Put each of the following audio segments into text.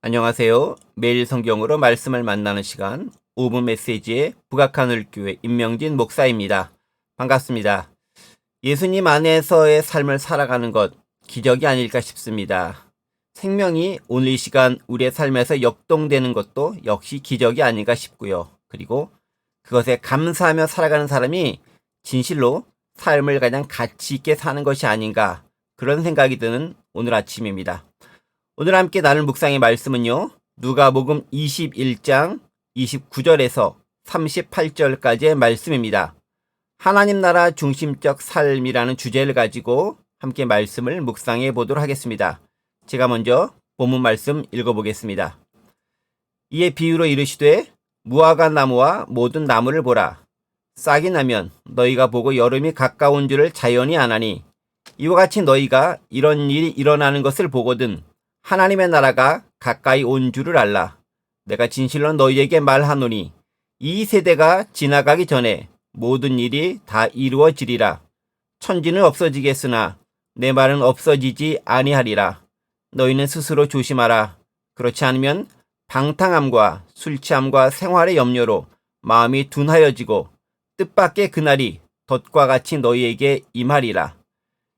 안녕하세요. 매일 성경으로 말씀을 만나는 시간 5분 메시지의 북악하늘교회 임명진 목사입니다. 반갑습니다. 예수님 안에서의 삶을 살아가는 것 기적이 아닐까 싶습니다. 생명이 오늘 이 시간 우리의 삶에서 역동되는 것도 역시 기적이 아닐까 싶고요. 그리고 그것에 감사하며 살아가는 사람이 진실로 삶을 가장 가치 있게 사는 것이 아닌가, 그런 생각이 드는 오늘 아침입니다. 오늘 함께 나눌 묵상의 말씀은요, 누가복음 21장 29절에서 38절까지의 말씀입니다. 하나님 나라 중심적 삶이라는 주제를 가지고 함께 말씀을 묵상해 보도록 하겠습니다. 제가 먼저 본문 말씀 읽어보겠습니다. 이에 비유로 이르시되 무화과 나무와 모든 나무를 보라. 싹이 나면 너희가 보고 여름이 가까운 줄을 자연히 아나니, 이와 같이 너희가 이런 일이 일어나는 것을 보거든 하나님의 나라가 가까이 온 줄을 알라. 내가 진실로 너희에게 말하노니 이 세대가 지나가기 전에 모든 일이 다 이루어지리라. 천지는 없어지겠으나 내 말은 없어지지 아니하리라. 너희는 스스로 조심하라. 그렇지 않으면 방탕함과 술 취함과 생활의 염려로 마음이 둔하여지고 뜻밖의 그날이 덫과 같이 너희에게 임하리라.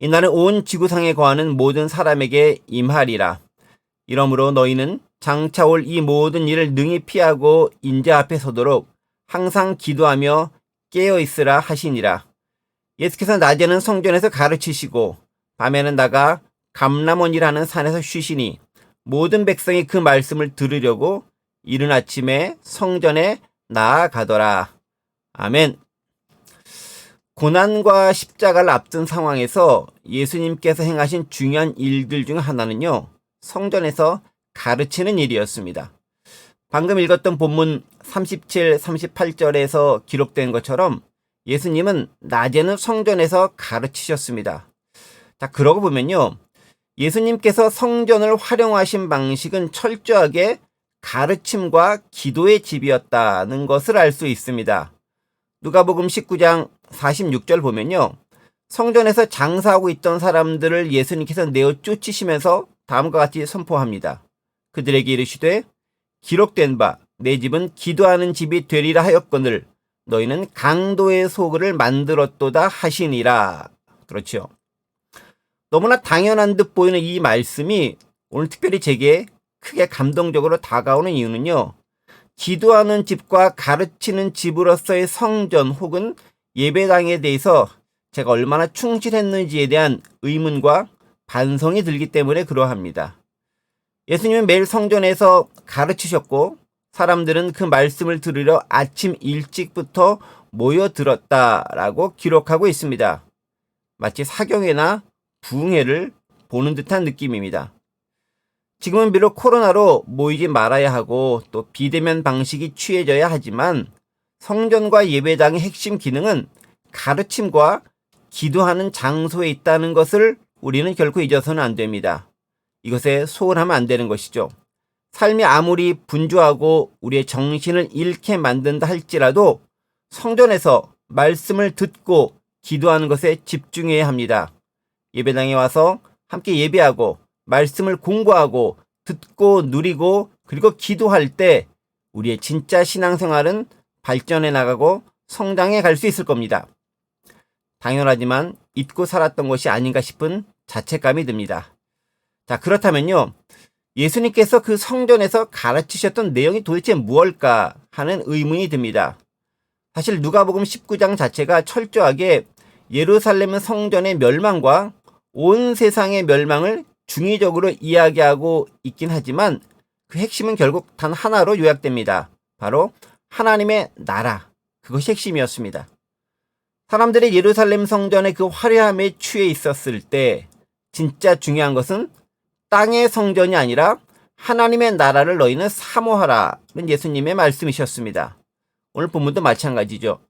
이날은 온 지구상에 거하는 모든 사람에게 임하리라. 이러므로 너희는 장차 올 이 모든 일을 능히 피하고 인자 앞에 서도록 항상 기도하며 깨어있으라 하시니라. 예수께서 낮에는 성전에서 가르치시고 밤에는 나가 감람원이라는 산에서 쉬시니, 모든 백성이 그 말씀을 들으려고 이른 아침에 성전에 나아가더라. 아멘. 고난과 십자가를 앞둔 상황에서 예수님께서 행하신 중요한 일들 중 하나는요, 성전에서 가르치는 일이었습니다. 방금 읽었던 본문 37, 38절에서 기록된 것처럼 예수님은 낮에는 성전에서 가르치셨습니다. 자, 그러고 보면요, 예수님께서 성전을 활용하신 방식은 철저하게 가르침과 기도의 집이었다는 것을 알 수 있습니다. 누가복음 19장 46절 보면요, 성전에서 장사하고 있던 사람들을 예수님께서 내어 쫓으시면서 다음과 같이 선포합니다. 그들에게 이르시되 기록된 바 내 집은 기도하는 집이 되리라 하였거늘 너희는 강도의 소굴을 만들었도다 하시니라. 그렇죠. 너무나 당연한 듯 보이는 이 말씀이 오늘 특별히 제게 크게 감동적으로 다가오는 이유는요, 기도하는 집과 가르치는 집으로서의 성전 혹은 예배당에 대해서 제가 얼마나 충실했는지에 대한 의문과 반성이 들기 때문에 그러합니다. 예수님은 매일 성전에서 가르치셨고 사람들은 그 말씀을 들으려 아침 일찍부터 모여들었다라고 기록하고 있습니다. 마치 사경회나 부흥회를 보는 듯한 느낌입니다. 지금은 비록 코로나로 모이지 말아야 하고 또 비대면 방식이 취해져야 하지만 성전과 예배당의 핵심 기능은 가르침과 기도하는 장소에 있다는 것을 우리는 결코 잊어서는 안 됩니다. 이것에 소홀하면 안 되는 것이죠. 삶이 아무리 분주하고 우리의 정신을 잃게 만든다 할지라도 성전에서 말씀을 듣고 기도하는 것에 집중해야 합니다. 예배당에 와서 함께 예배하고 말씀을 공부하고 듣고 누리고 그리고 기도할 때 우리의 진짜 신앙생활은 발전해 나가고 성장해 갈 수 있을 겁니다. 당연하지만 잊고 살았던 것이 아닌가 싶은 자책감이 듭니다. 자, 그렇다면요, 예수님께서 그 성전에서 가르치셨던 내용이 도대체 무엇일까 하는 의문이 듭니다. 사실 누가복음 19장 자체가 철저하게 예루살렘 성전의 멸망과 온 세상의 멸망을 중의적으로 이야기하고 있긴 하지만 그 핵심은 결국 단 하나로 요약됩니다. 바로 하나님의 나라, 그것이 핵심이었습니다. 사람들이 예루살렘 성전의 그 화려함에 취해 있었을 때 진짜 중요한 것은 땅의 성전이 아니라 하나님의 나라를 너희는 사모하라는 예수님의 말씀이셨습니다. 오늘 본문도 마찬가지죠.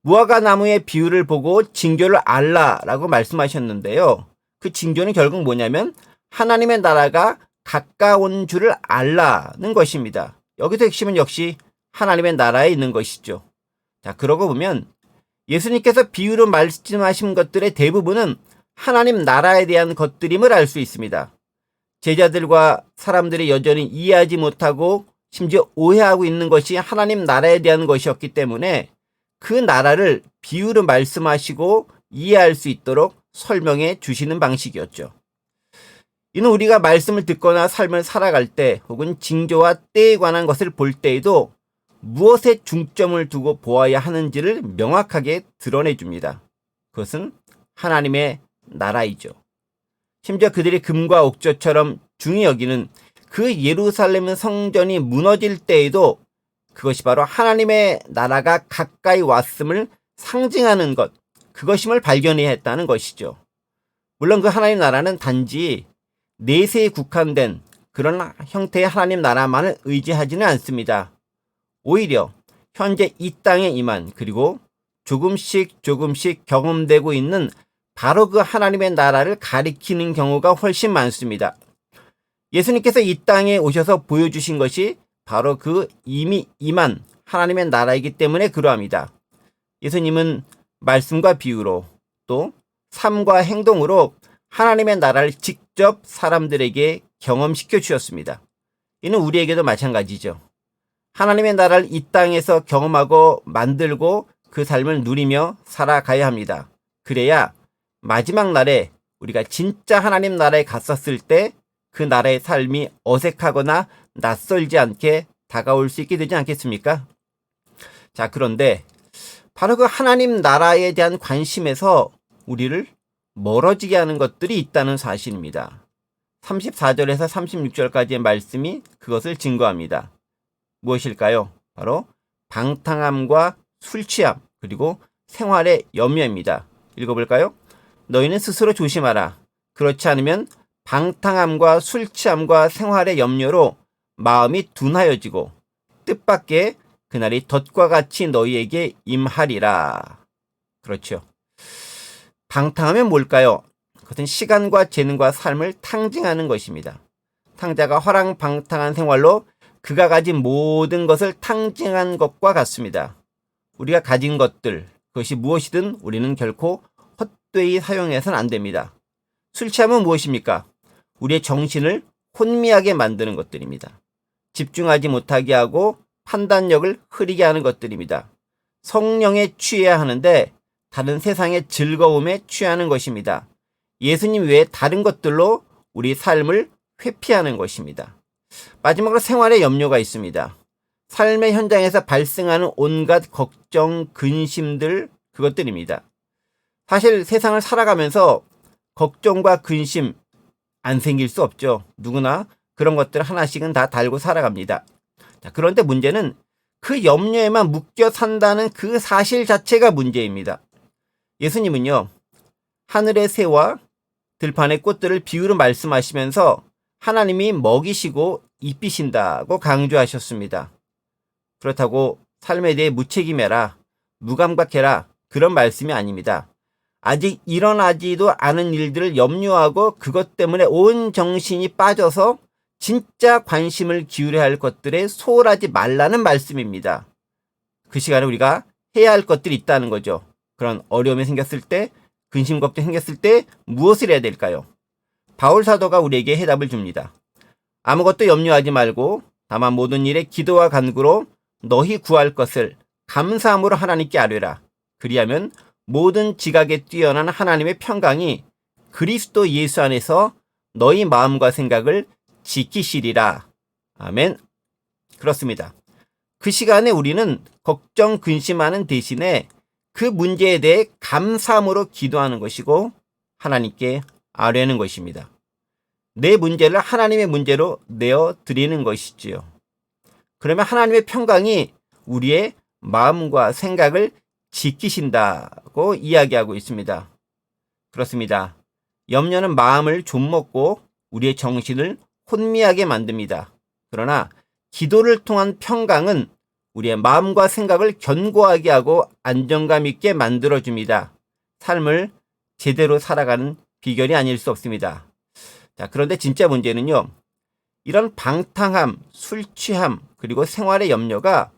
무화과 나무의 비유를 보고 징조를 알라라고 말씀하셨는데요. 그 징조는 결국 뭐냐면 하나님의 나라가 가까운 줄을 알라는 것입니다. 여기서 핵심은 역시 하나님의 나라에 있는 것이죠. 자, 그러고 보면 예수님께서 비유로 말씀하신 것들의 대부분은 하나님 나라에 대한 것들임을 알 수 있습니다. 제자들과 사람들이 여전히 이해하지 못하고 심지어 오해하고 있는 것이 하나님 나라에 대한 것이었기 때문에 그 나라를 비유로 말씀하시고 이해할 수 있도록 설명해 주시는 방식이었죠. 이는 우리가 말씀을 듣거나 삶을 살아갈 때 혹은 징조와 때에 관한 것을 볼 때에도 무엇에 중점을 두고 보아야 하는지를 명확하게 드러내 줍니다. 그것은 하나님의 나라이죠. 심지어 그들이 금과 옥조처럼 중히 여기는 그 예루살렘 성전이 무너질 때에도 그것이 바로 하나님의 나라가 가까이 왔음을 상징하는 것, 그것임을 발견해야 했다는 것이죠. 물론 그 하나님 나라는 단지 내세에 국한된 그런 형태의 하나님 나라만을 의지하지는 않습니다. 오히려 현재 이 땅에 임한 그리고 조금씩 경험되고 있는 바로 그 하나님의 나라를 가리키는 경우가 훨씬 많습니다. 예수님께서 이 땅에 오셔서 보여주신 것이 바로 그 이미 임한 하나님의 나라이기 때문에 그러합니다. 예수님은 말씀과 비유로 또 삶과 행동으로 하나님의 나라를 직접 사람들에게 경험시켜 주셨습니다. 이는 우리에게도 마찬가지죠. 하나님의 나라를 이 땅에서 경험하고 만들고 그 삶을 누리며 살아가야 합니다. 그래야 마지막 날에 우리가 진짜 하나님 나라에 갔었을 때 그 나라의 삶이 어색하거나 낯설지 않게 다가올 수 있게 되지 않겠습니까? 자, 그런데 바로 그 하나님 나라에 대한 관심에서 우리를 멀어지게 하는 것들이 있다는 사실입니다. 34절에서 36절까지의 말씀이 그것을 증거합니다. 무엇일까요? 바로 방탕함과 술 취함 그리고 생활의 염려입니다. 읽어볼까요? 너희는 스스로 조심하라. 그렇지 않으면 방탕함과 술 취함과 생활의 염려로 마음이 둔하여지고 뜻밖의 그날이 덫과 같이 너희에게 임하리라. 그렇죠. 방탕하면 뭘까요? 그것은 시간과 재능과 삶을 탕진하는 것입니다. 탕자가 화랑방탕한 생활로 그가 가진 모든 것을 탕진한 것과 같습니다. 우리가 가진 것들, 그것이 무엇이든 우리는 결코 헛되이 사용해서는 안 됩니다. 술 취함은 무엇입니까? 우리의 정신을 혼미하게 만드는 것들입니다. 집중하지 못하게 하고 판단력을 흐리게 하는 것들입니다. 성령에 취해야 하는데 다른 세상의 즐거움에 취하는 것입니다. 예수님 외에 다른 것들로 우리 삶을 회피하는 것입니다. 마지막으로 생활의 염려가 있습니다. 삶의 현장에서 발생하는 온갖 걱정, 근심들, 그것들입니다. 사실 세상을 살아가면서 걱정과 근심 안 생길 수 없죠. 누구나 그런 것들 하나씩은 다 달고 살아갑니다. 자, 그런데 문제는 그 염려에만 묶여 산다는 그 사실 자체가 문제입니다. 예수님은요, 하늘의 새와 들판의 꽃들을 비유로 말씀하시면서 하나님이 먹이시고 입히신다고 강조하셨습니다. 그렇다고 삶에 대해 무책임해라, 무감각해라, 그런 말씀이 아닙니다. 아직 일어나지도 않은 일들을 염려하고 그것 때문에 온 정신이 빠져서 진짜 관심을 기울여야 할 것들에 소홀하지 말라는 말씀입니다. 그 시간에 우리가 해야 할 것들이 있다는 거죠. 그런 어려움이 생겼을 때, 근심 걱정이 생겼을 때 무엇을 해야 될까요? 바울 사도가 우리에게 해답을 줍니다. 아무것도 염려하지 말고 다만 모든 일에 기도와 간구로 너희 구할 것을 감사함으로 하나님께 아뢰라. 그리하면 모든 지각에 뛰어난 하나님의 평강이 그리스도 예수 안에서 너희 마음과 생각을 지키시리라. 아멘. 그렇습니다. 그 시간에 우리는 걱정, 근심하는 대신에 그 문제에 대해 감사함으로 기도하는 것이고 하나님께 아뢰는 것입니다. 내 문제를 하나님의 문제로 내어드리는 것이지요. 그러면 하나님의 평강이 우리의 마음과 생각을 지키신다고 이야기하고 있습니다. 그렇습니다. 염려는 마음을 좀먹고 우리의 정신을 혼미하게 만듭니다. 그러나 기도를 통한 평강은 우리의 마음과 생각을 견고하게 하고 안정감 있게 만들어줍니다. 삶을 제대로 살아가는 비결이 아닐 수 없습니다. 자, 그런데 진짜 문제는요, 이런 방탕함, 술 취함, 그리고 생활의 염려가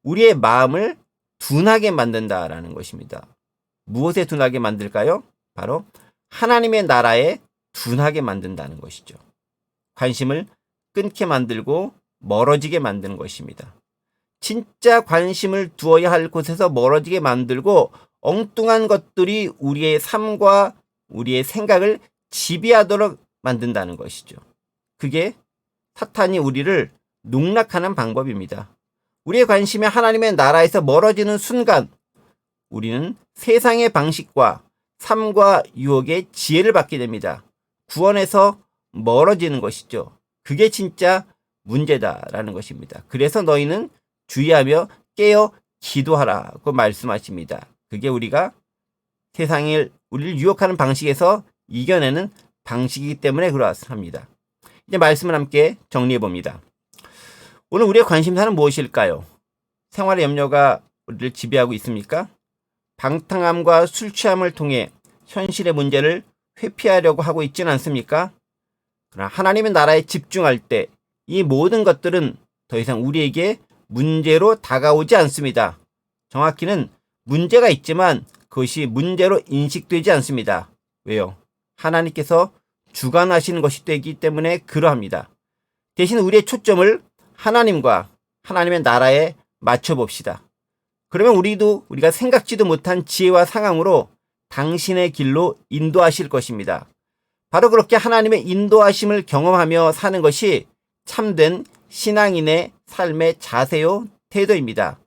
우리의 마음을 둔하게 만든다라는 것입니다. 무엇에 둔하게 만들까요? 바로 하나님의 나라에 둔하게 만든다는 것이죠. 관심을 끊게 만들고 멀어지게 만드는 것입니다. 진짜 관심을 두어야 할 곳에서 멀어지게 만들고 엉뚱한 것들이 우리의 삶과 우리의 생각을 지배하도록 만든다는 것이죠. 그게 사탄이 우리를 농락하는 방법입니다. 우리의 관심이 하나님의 나라에서 멀어지는 순간 우리는 세상의 방식과 삶과 유혹의 지혜를 받게 됩니다. 구원에서 멀어지는 것이죠. 그게 진짜 문제다라는 것입니다. 그래서 너희는 주의하며 깨어 기도하라고 말씀하십니다. 그게 우리가 세상을 우리를 유혹하는 방식에서 이겨내는 방식이기 때문에 그렇습니다. 이제 말씀을 함께 정리해 봅니다. 오늘 우리의 관심사는 무엇일까요? 생활의 염려가 우리를 지배하고 있습니까? 방탕함과 술 취함을 통해 현실의 문제를 회피하려고 하고 있지는 않습니까? 그러나 하나님의 나라에 집중할 때 이 모든 것들은 더 이상 우리에게 문제로 다가오지 않습니다. 정확히는 문제가 있지만 그것이 문제로 인식되지 않습니다. 왜요? 하나님께서 주관하시는 것이 되기 때문에 그러합니다. 대신 우리의 초점을 하나님과 하나님의 나라에 맞춰봅시다. 그러면 우리가 생각지도 못한 지혜와 상황으로 당신의 길로 인도하실 것입니다. 바로 그렇게 하나님의 인도하심을 경험하며 사는 것이 참된 신앙인의 삶의 자세요 태도입니다.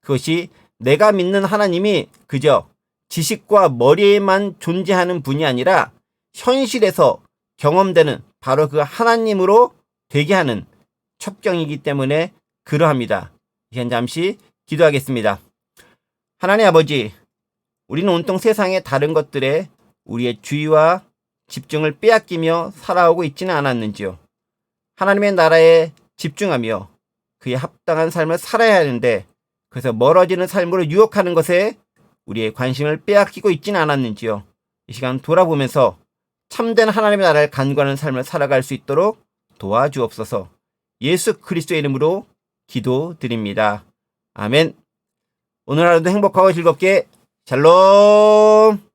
그것이 내가 믿는 하나님이 그저 지식과 머리에만 존재하는 분이 아니라 현실에서 경험되는 바로 그 하나님으로 되게 하는 첩경이기 때문에 그러합니다. 이제 잠시 기도하겠습니다. 하나님 아버지, 우리는 온통 세상의 다른 것들에 우리의 주의와 집중을 빼앗기며 살아오고 있지는 않았는지요. 하나님의 나라에 집중하며 그에 합당한 삶을 살아야 하는데 그래서 멀어지는 삶으로 유혹하는 것에 우리의 관심을 빼앗기고 있지는 않았는지요. 이 시간 돌아보면서 참된 하나님의 나라를 간구하는 삶을 살아갈 수 있도록 도와주옵소서. 예수 그리스도의 이름으로 기도드립니다. 아멘. 오늘 하루도 행복하고 즐겁게 샬롬.